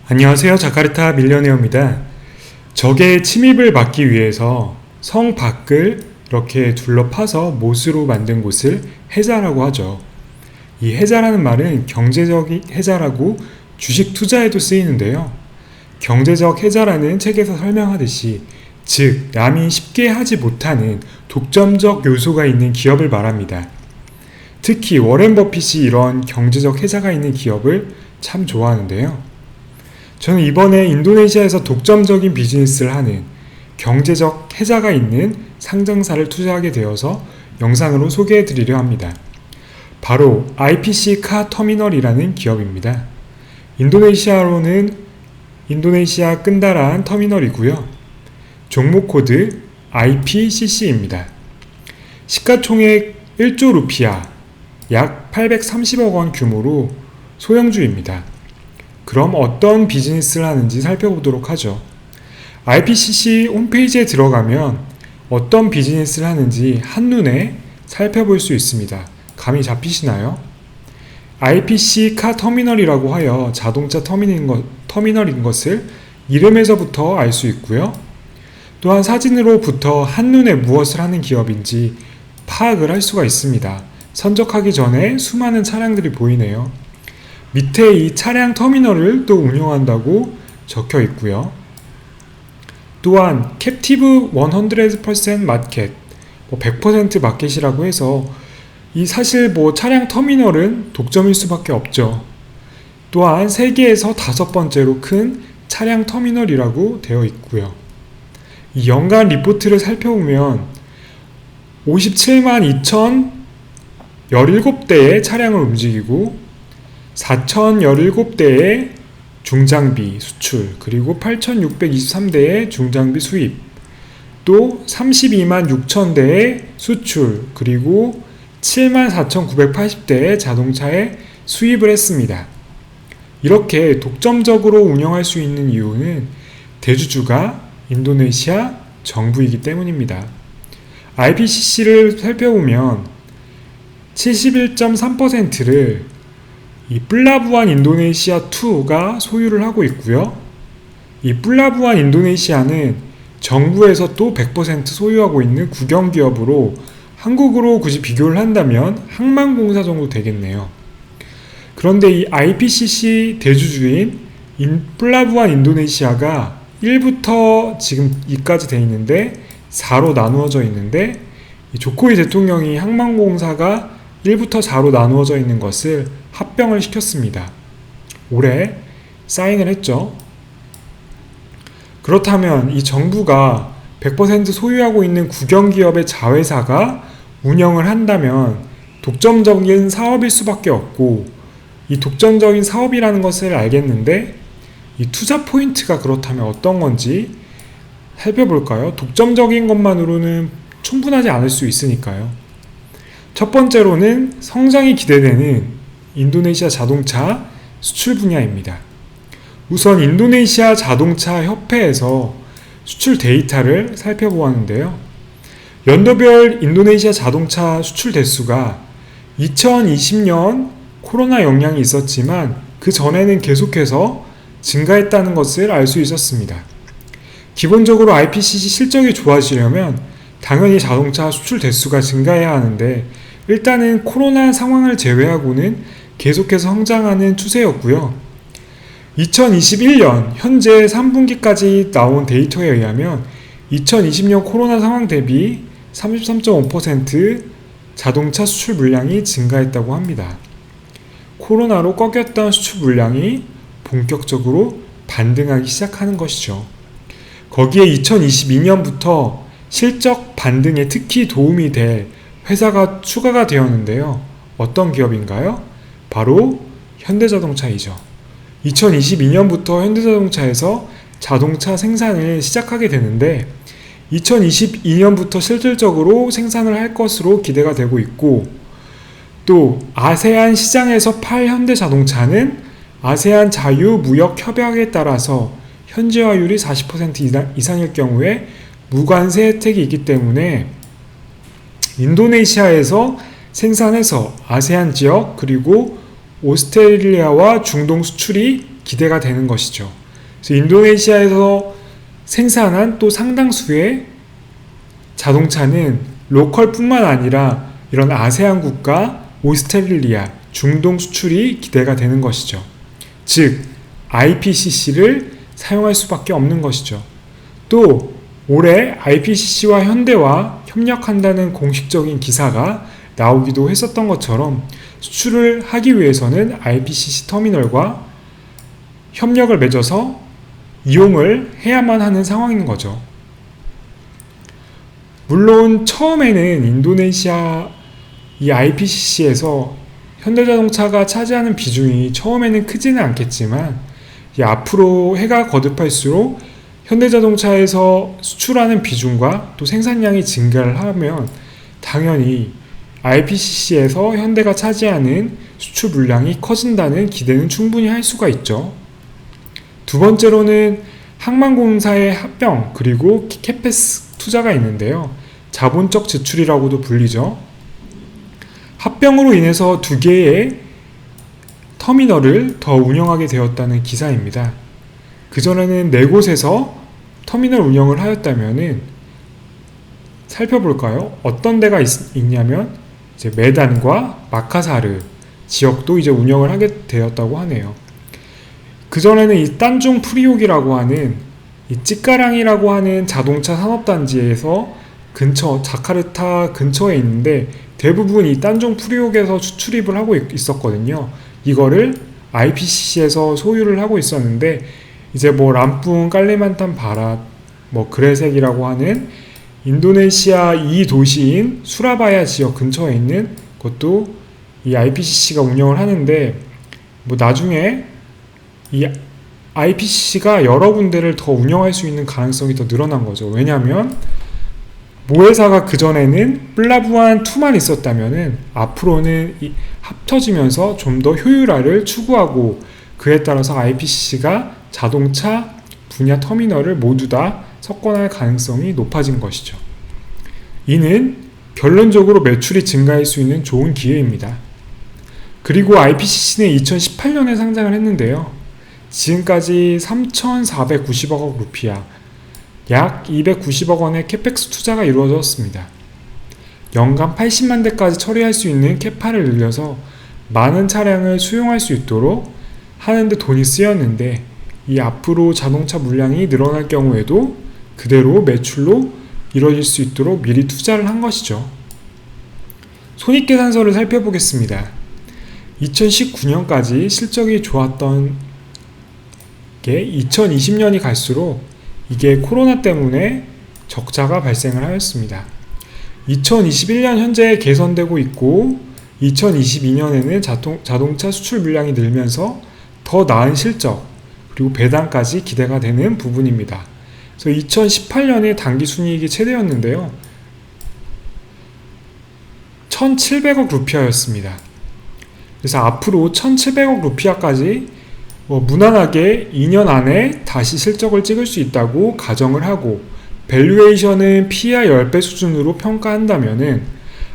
안녕하세요. 자카르타 밀리어네어입니다. 적의 침입을 막기 위해서 성 밖을 이렇게 둘러파서 못으로 만든 곳을 해자라고 하죠. 이 해자라는 말은 경제적 해자라고 주식 투자에도 쓰이는데요. 경제적 해자라는 책에서 설명하듯이 즉 남이 쉽게 하지 못하는 독점적 요소가 있는 기업을 말합니다. 특히 워렌 버핏이 이런 경제적 해자가 있는 기업을 참 좋아하는데요. 저는 이번에 인도네시아에서 독점적인 비즈니스를 하는 경제적 해자가 있는 상장사를 투자하게 되어서 영상으로 소개해 드리려 합니다. 바로 IPC 카 터미널이라는 기업입니다. 인도네시아로는 인도네시아 끈다란 터미널이고요. 종목 코드 IPCC입니다. 시가총액 1조 루피아, 약 830억 원 규모로 소형주입니다. 그럼 어떤 비즈니스를 하는지 살펴보도록 하죠. IPCC 홈페이지에 들어가면 어떤 비즈니스를 하는지 한눈에 살펴볼 수 있습니다. 감이 잡히시나요? IPC 카 터미널이라고 하여 자동차 터미널인 것을 이름에서부터 알 수 있고요. 또한 사진으로부터 한눈에 무엇을 하는 기업인지 파악을 할 수가 있습니다. 선적하기 전에 수많은 차량들이 보이네요. 밑에 이 차량 터미널을 또 운영한다고 적혀 있고요. 또한 캡티브 100% 마켓, 100% 마켓이라고 해서 이 사실 차량 터미널은 독점일 수밖에 없죠. 또한 세계에서 5번째로 큰 차량 터미널이라고 되어 있고요. 이 연간 리포트를 살펴보면 57만 2,017대의 차량을 움직이고 4,017대의 중장비 수출, 그리고 8,623대의 중장비 수입, 또 32만 6천대의 수출, 그리고 74,980대의 자동차에 수입을 했습니다. 이렇게 독점적으로 운영할 수 있는 이유는 대주주가 인도네시아 정부이기 때문입니다. IPCC를 살펴보면 71.3%를 이 플라부안 인도네시아2가 소유를 하고 있고요. 이 플라부안 인도네시아는 정부에서 또 100% 소유하고 있는 국영기업으로 한국으로 굳이 비교를 한다면 항만공사 정도 되겠네요. 그런데 이 IPCC 대주주인 플라부안 인도네시아가 1부터 지금 2까지 돼 있는데 4로 나누어져 있는데 이 조코위 대통령이 항만공사가 1부터 4로 나누어져 있는 것을 합병을 시켰습니다. 올해 사인을 했죠. 그렇다면 이 정부가 100% 소유하고 있는 국영기업의 자회사가 운영을 한다면 독점적인 사업일 수밖에 없고, 이 독점적인 사업이라는 것을 알겠는데 이 투자 포인트가 그렇다면 어떤 건지 살펴볼까요? 독점적인 것만으로는 충분하지 않을 수 있으니까요. 첫 번째로는 성장이 기대되는 인도네시아 자동차 수출 분야입니다. 우선 인도네시아 자동차 협회에서 수출 데이터를 살펴보았는데요. 연도별 인도네시아 자동차 수출 대수가 2020년 코로나 영향이 있었지만 그 전에는 계속해서 증가했다는 것을 알 수 있었습니다. 기본적으로 IPCC 실적이 좋아지려면 당연히 자동차 수출 대수가 증가해야 하는데 일단은 코로나 상황을 제외하고는 계속해서 성장하는 추세였고요. 2021년 현재 3분기까지 나온 데이터에 의하면 2020년 코로나 상황 대비 33.5% 자동차 수출 물량이 증가했다고 합니다. 코로나로 꺾였던 수출 물량이 본격적으로 반등하기 시작하는 것이죠. 거기에 2022년부터 실적 반등에 특히 도움이 될 회사가 추가가 되었는데요. 어떤 기업인가요? 바로 현대자동차이죠. 2022년부터 현대자동차에서 자동차 생산을 시작하게 되는데 2022년부터 실질적으로 생산을 할 것으로 기대가 되고 있고, 또 아세안 시장에서 팔 현대자동차는 아세안 자유무역협약에 따라서 현지화율이 40% 이상일 경우에 무관세 혜택이 있기 때문에 인도네시아에서 생산해서 아세안 지역 그리고 오스트레일리아와 중동 수출이 기대가 되는 것이죠. 그래서 인도네시아에서 생산한 또 상당수의 자동차는 로컬뿐만 아니라 이런 아세안 국가, 오스트레일리아, 중동 수출이 기대가 되는 것이죠. 즉, IPCC를 사용할 수밖에 없는 것이죠. 또 올해 IPCC와 현대와 협력한다는 공식적인 기사가 나오기도 했었던 것처럼 수출을 하기 위해서는 IPCC 터미널과 협력을 맺어서 이용을 해야만 하는 상황인 거죠. 물론 처음에는 인도네시아 이 IPCC에서 현대자동차가 차지하는 비중이 처음에는 크지는 않겠지만 앞으로 해가 거듭할수록 현대자동차에서 수출하는 비중과 또 생산량이 증가를 하면 당연히 IPCC에서 현대가 차지하는 수출 물량이 커진다는 기대는 충분히 할 수가 있죠. 두 번째로는 항만공사의 합병 그리고 캐페스 투자가 있는데요. 자본적 지출이라고도 불리죠. 합병으로 인해서 두 개의 터미널을 더 운영하게 되었다는 기사입니다. 그전에는 네 곳에서 터미널 운영을 하였다면은 살펴볼까요? 어떤 데가 있냐면 이제 메단과 마카사르 지역도 이제 운영을 하게 되었다고 하네요. 그전에는 이 딴중 프리옥이라고 하는 이 찌까랑이라고 하는 자동차 산업단지에서 자카르타 근처에 있는데 대부분 이 딴중 프리옥에서 수출입을 하고 있었거든요. 이거를 IPCC에서 소유를 하고 있었는데 이제 뭐 람풍, 깔리만탄 바랏, 뭐 그레색이라고 하는 인도네시아 이 도시인 수라바야 지역 근처에 있는 것도 이 IPCC가 운영을 하는데 뭐 나중에 이 IPCC가 여러 군데를 더 운영할 수 있는 가능성이 더 늘어난 거죠. 왜냐하면 모회사가 그전에는 플라부안 2만 있었다면은 앞으로는 합쳐지면서 좀 더 효율화를 추구하고 그에 따라서 IPCC가 자동차 분야 터미널을 모두 다 석권할 가능성이 높아진 것이죠. 이는 결론적으로 매출이 증가할 수 있는 좋은 기회입니다. 그리고 IPCC는 2018년에 상장을 했는데요. 지금까지 3,490억 루피아, 약 290억 원의 캐펙스 투자가 이루어졌습니다. 연간 80만 대까지 처리할 수 있는 캐파를 늘려서 많은 차량을 수용할 수 있도록 하는데 돈이 쓰였는데 이 앞으로 자동차 물량이 늘어날 경우에도 그대로 매출로 이루어질 수 있도록 미리 투자를 한 것이죠. 손익계산서를 살펴보겠습니다. 2019년까지 실적이 좋았던 게 2020년이 갈수록 이게 코로나 때문에 적자가 발생을 하였습니다. 2021년 현재 개선되고 있고 2022년에는 자동차 수출 물량이 늘면서 더 나은 실적 그리고 배당까지 기대가 되는 부분입니다. 그래서 2018년에 당기순이익이 최대였는데요. 1,700억 루피아였습니다. 그래서 앞으로 1,700억 루피아까지 무난하게 2년 안에 다시 실적을 찍을 수 있다고 가정을 하고 밸류에이션은 PER 10배 수준으로 평가한다면은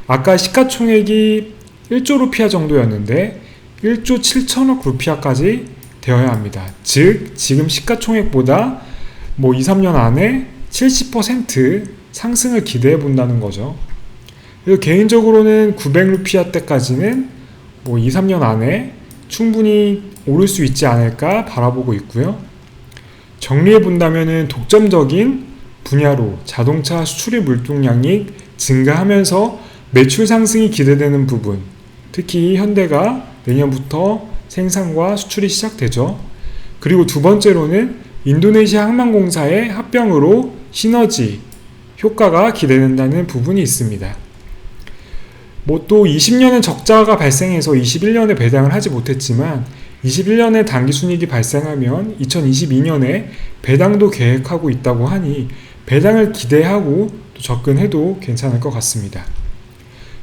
아까 시가총액이 1조 루피아 정도였는데 1조 7천억 루피아까지 되어야 합니다. 즉 지금 시가총액보다 2, 3년 안에 70% 상승을 기대해 본다는 거죠. 그래서 개인적으로는 900루피아 때까지는 2, 3년 안에 충분히 오를 수 있지 않을까 바라보고 있고요. 정리해 본다면은 독점적인 분야로 자동차 수출입 물동량이 증가하면서 매출 상승이 기대되는 부분, 특히 현대가 내년부터 생산과 수출이 시작되죠. 그리고 두 번째로는 인도네시아 항만공사의 합병으로 시너지 효과가 기대된다는 부분이 있습니다. 또 20년은 적자가 발생해서 21년에 배당을 하지 못했지만 21년에 당기순이익이 발생하면 2022년에 배당도 계획하고 있다고 하니 배당을 기대하고 또 접근해도 괜찮을 것 같습니다.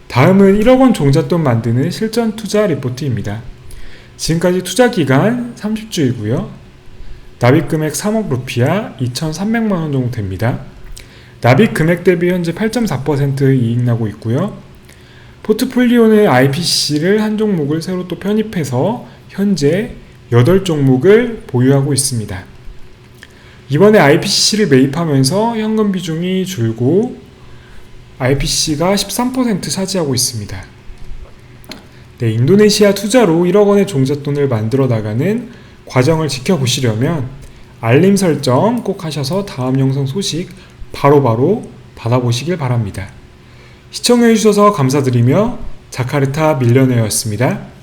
다음은 1억 원 종잣돈 만드는 실전 투자 리포트입니다. 지금까지 투자 기간 30주이고요. 납입 금액 3억 루피아 2,300만 원 정도 됩니다. 납입 금액 대비 현재 8.4% 이익 나고 있고요. 포트폴리오는 IPCC를 한 종목을 새로 또 편입해서 현재 8종목을 보유하고 있습니다. 이번에 IPCC를 매입하면서 현금 비중이 줄고 IPCC가 13% 차지하고 있습니다. 네, 인도네시아 투자로 1억 원의 종잣돈을 만들어 나가는 과정을 지켜보시려면 알림 설정 꼭 하셔서 다음 영상 소식 바로바로 받아보시길 바랍니다. 시청해주셔서 감사드리며 자카르타 밀리어너였습니다.